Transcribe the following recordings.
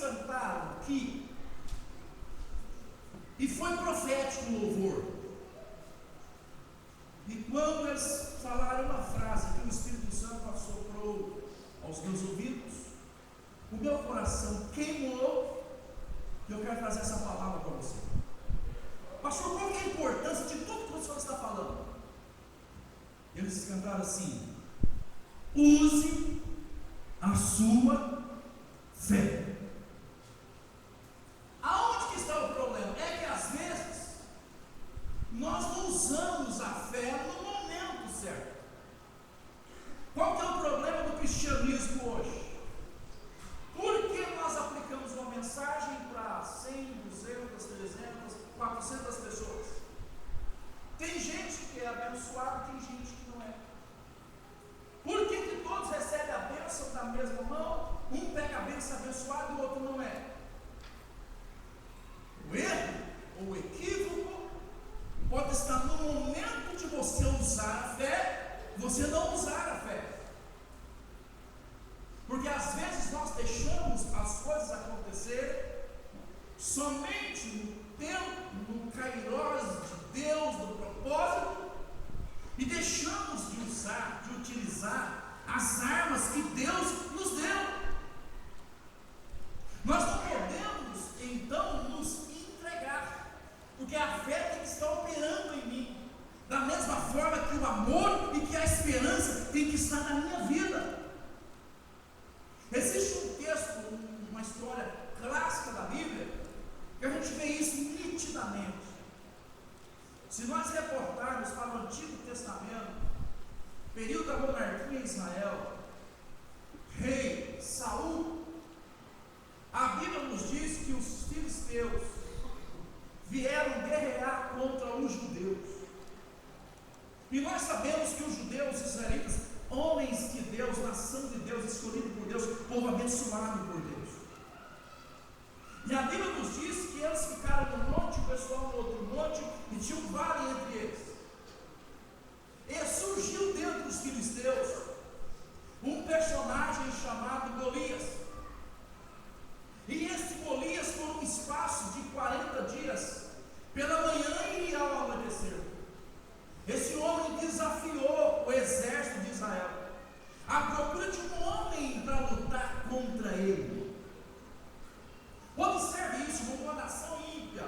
cantaram aqui, e foi profético o louvor, e quando eles falaram uma frase que o Espírito Santo assoprou aos meus ouvidos, o meu coração queimou, e eu quero trazer essa palavra para você. Pastor, qual que é a importância de tudo que o senhor está falando? Eles cantaram assim: use a sua fé. Aonde que está o problema? É que às vezes nós não usamos a fé no momento certo. Qual que é o problema do cristianismo hoje? Por que nós aplicamos uma mensagem para 100, 200, 300, 400 pessoas? Tem gente que é abençoada, tem gente que não é. Por que todos recebem a bênção da mesma mão? Um pega a bênção abençoada e o outro não é. O erro ou o equívoco pode estar no momento de você usar a fé, você não usar a fé. Porque às vezes nós deixamos as coisas acontecerem somente no tempo, no kairos de Deus, no propósito, e deixamos de usar, de utilizar as armas que Deus nos deu. Nós não podemos então nos entregar, porque a fé tem que estar operando em mim, da mesma forma que o amor e que a esperança tem que estar na minha vida. Existe um texto, uma história clássica da Bíblia, que a gente vê isso nitidamente. Se nós reportarmos para o Antigo Testamento, período da monarquia em Israel, rei Saul, a Bíblia nos diz que os filisteus vieram guerrear contra os judeus. E nós sabemos que os judeus, os israelitas, homens de Deus, nação de Deus, escolhido por Deus, povo abençoado por Deus. E a Bíblia nos diz que eles ficaram no monte, o pessoal no outro monte, e tinha um vale entre eles. E surgiu dentro dos filisteus um personagem chamado Golias. E esse Golias, por um espaço de 40 dias, pela manhã e ao amanhecer, esse homem desafiou o exército de Israel à procura de um homem para lutar contra ele. Observe isso, uma nação ímpia.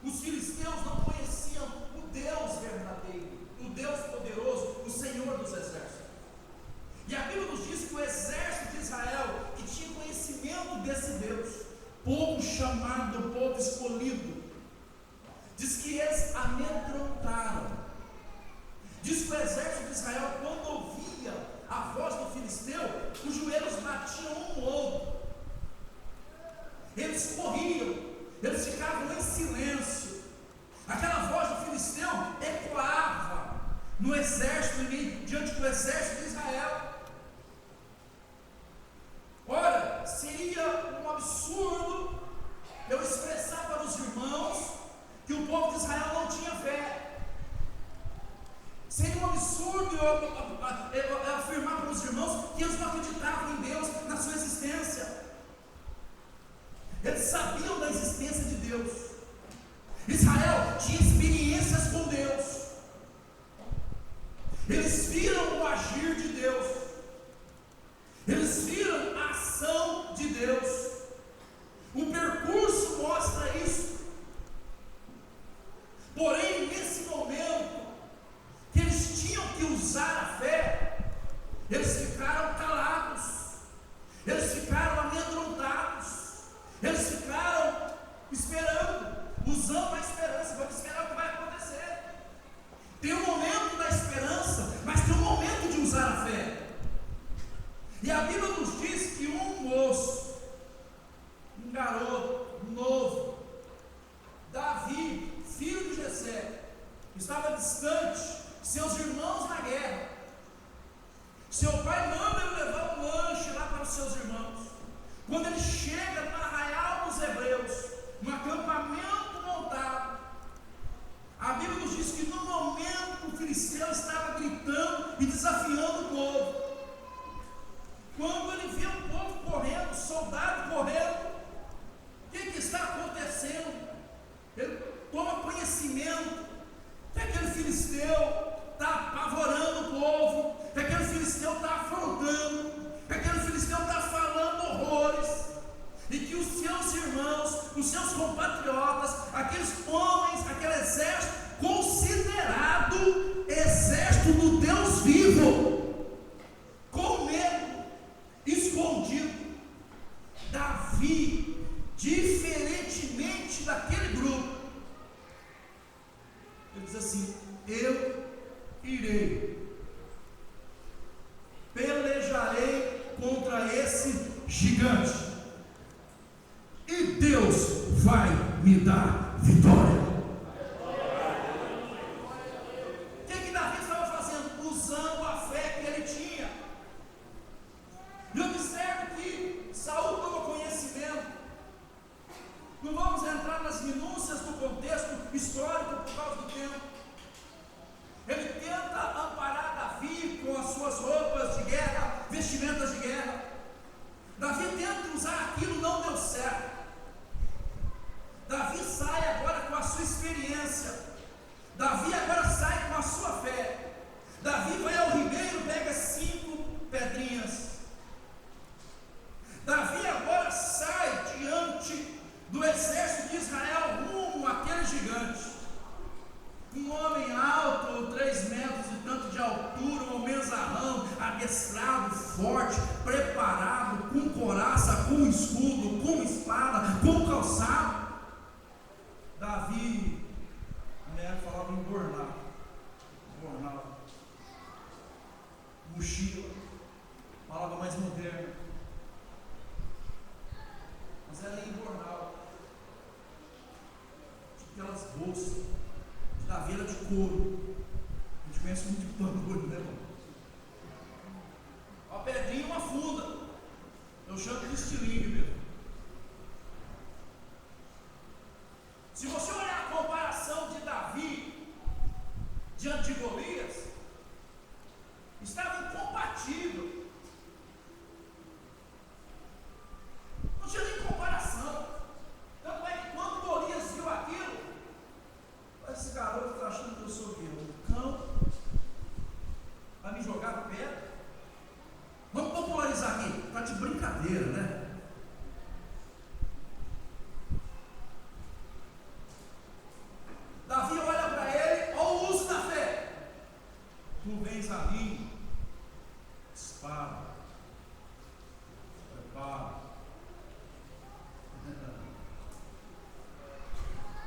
Os filisteus não conheciam o Deus verdadeiro, o Deus poderoso, o Senhor dos exércitos. E a Bíblia nos diz que o exército de Israel, que tinha conhecimento desse Deus, povo chamado, povo escolhido, diz que eles amedrontaram. Diz que o exército de Israel, quando ouvia a voz do filisteu, os joelhos batiam um no outro. Eles corriam, eles ficavam em silêncio. Aquela voz do filisteu ecoava no exército, diante do exército de Israel. Ora, seria um absurdo eu expressar para os irmãos que o povo de Israel não tinha fé. Seria um absurdo eu afirmar para os irmãos que eles não acreditavam em Deus, na sua existência. Eles sabiam da existência de Deus. Israel tinha experiências com Deus. Eles viram o agir de Deus. Eles viram a ação de Deus. O percurso mostra isso. Porém, nesse momento que eles tinham que usar a fé, eles ficaram calados, eles ficaram amedrontados, eles ficaram esperando, usando a esperança. Vamos esperar o que vai acontecer. Tem um momento da esperança, mas tem um momento de usar a fé. E a Bíblia nos diz que um moço, um garoto novo, Davi, filho de Jessé, estava distante, seus irmãos na guerra. Seu pai manda ele levar um lanche lá para os seus irmãos. Quando ele chega no arraial dos hebreus, no acampamento montado, a Bíblia nos diz que no momento o filisteu estava gritando e desafiando o povo. Quando ele vê o povo correndo, soldado correndo, os seus compatriotas, aqueles homens, aquele exército, considerado exército do Deus vivo, com medo, escondido. Davi, diferentemente daquele grupo, ele diz assim: eu irei, pelejarei contra esse gigante, e Deus vai me dar vitória. O que Davi estava fazendo? Usando a fé que ele tinha. E observe que Saul tomou conhecimento. Não vamos entrar nas minúcias do contexto histórico por causa do tempo. Ele tenta amparar Davi com as suas roupas de guerra, vestimentas de guerra. Davi tenta usar aquilo, não deu certo. Davi sai agora com a sua experiência. Davi agora sai com a sua fé. Davi vai ao ribeiro, pega 5 pedrinhas. Davi agora sai diante do exército de Israel rumo àquele gigante. Um homem alto, 3 metros e tanto de altura, um homenzarrão, adestrado, forte, preparado, com couraça, com escudo, com espada, com calçado. Davi, a mulher falava em bornal, mochila, palavra mais moderna, mas era em bornal, tipo aquelas bolsas de caveira de couro. A gente conhece muito de pano, né, irmão? Uma pedrinha e uma funda, eu chamo de estilingue mesmo. Se você olhar a comparação de Davi diante de Golias, estava incompatível. Não tinha nem comparação. Tanto é que quando Golias viu aquilo, esse garoto está achando que eu sou o quê? Um cão? Vai me jogar pedra? Vamos popularizar aqui. Está de brincadeira, né? Davi olha para ele, olha o uso da fé. Tu vens a mim, espada, prepara.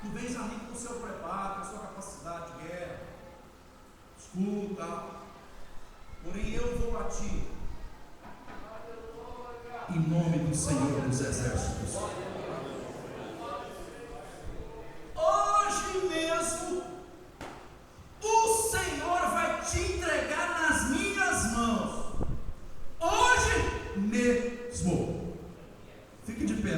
Tu vens a mim com o seu preparo, com a sua capacidade de guerra, escudo e tal. Porém eu vou a ti, em nome do Senhor dos Exércitos. Hoje mesmo, o Senhor vai te entregar nas minhas mãos. Hoje mesmo. Fique de pé,